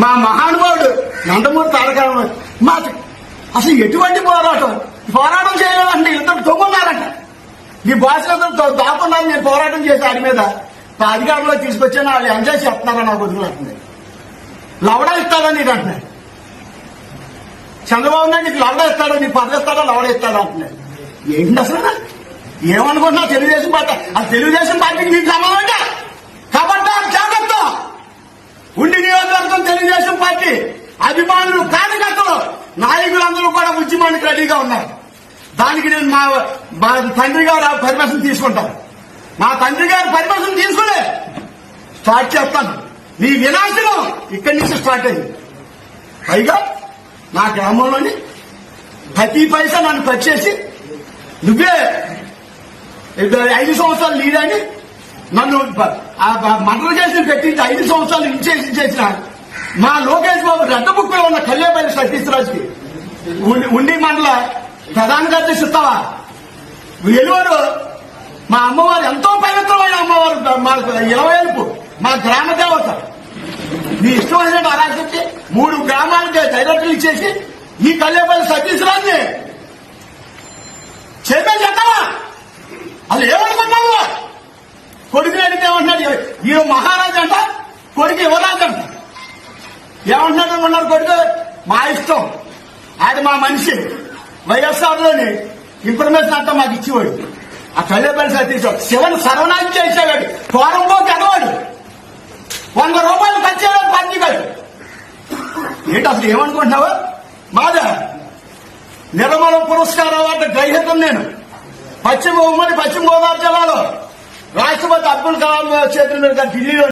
మా మహానుభావుడు నందమూరి తారక మా అసలు ఎటువంటి పోరాటం చేయలేదండి. ఇద్దరు తొంగున్నారంట. ఈ భాషలందరూ దాక్కున్నారు. నేను పోరాటం చేసి వారి మీద అధికారంలో తీసుకొచ్చాను. వాళ్ళు ఎంజాయ్ చేస్తున్నారా నాకు వదిలేస్తుంది. లవడా ఇస్తాడా నీకు అంటున్నాడు. చంద్రబాబు నాయుడు నీకు లవడా ఇస్తాడా, నీకు పదవి ఇస్తాడా, లవడా ఇస్తాడా అంటున్నాడు. ఏంటి అసలు ఏమనుకుంటున్నా? తెలుగుదేశం పార్టీ అది తెలుగుదేశం పార్టీకి నీకు సంబంధం కాబట్టి జాగ్రత్త. ఉండి నియోజకవర్గం తెలుగుదేశం పార్టీ అభిమానులు, కార్యకర్తలు, నాయకులందరూ కూడా ఉద్యమానికి రెడీగా ఉన్నారు. దానికి నేను మా తండ్రి గారు పర్మిషన్ తీసుకుంటాను. మా తండ్రి గారు పర్మిషన్ తీసుకునే స్టార్ట్ చేస్తాను. నీ వినాశనం ఇక్కడి నుంచి స్టార్ట్ అయింది. పైగా నా గ్రామంలోని ప్రతి పైసా నన్ను కట్ చేసి నువ్వే 5 సంవత్సరాలు లీడని నన్ను మండల కేసులు పెట్టించి 5 సంవత్సరాలు ఇచ్చేసిన మా లోకేష్ బాబు రెడ్డ బుక్లో ఉన్న కళ్యాణపల్లి సతీశ్రాజ్కి ఉండి మండల ప్రధాన కార్యదర్శి ఇస్తావా? ఎలువరు మా అమ్మవారు ఎంతో పవిత్రమైన అమ్మవారు, మా ఇలవేలుపు, మా గ్రామ దేవత. నీ ఇష్టమైన అరాశక్తి 3 గ్రామాలకి డైరెక్టర్లు ఇచ్చేసి ఈ కళ్యాణపల్లి సతీశ్రాజ్ని చైర్మన్ చేస్తావా? అసలు ఏమనుకున్నావు? కొడుకు అడిగితే ఏమంటున్నాడు? ఈయన మహారాజు అంట, కొడుకు యువరాజు అంట. ఏమంటున్నాడు అనుకున్నారు? కొడుకు మా ఇష్టం, అది మా మనిషి. వైఎస్ఆర్లోని ఇన్ఫర్మేషన్ అంతా మాకు ఇచ్చేవాడు. ఆ కళ్యాణపల్లి సతీష్ శివను సర్వనాశం చేసేవాడు. కోరంలోకి ఎగవాడు. 100 రూపాయలు ఖర్చు చేయడానికి పనిచేయడు. ఏంటి అసలు ఏమనుకుంటున్నావు? మాదా నిర్మల పురస్కార అవార్డు గ్రహీతం నేను. పశ్చిమ గోదావరి జిల్లాలో రాష్ట్రపతి అబ్దుల్ కలాం చేతుల మీద ఢిల్లీలో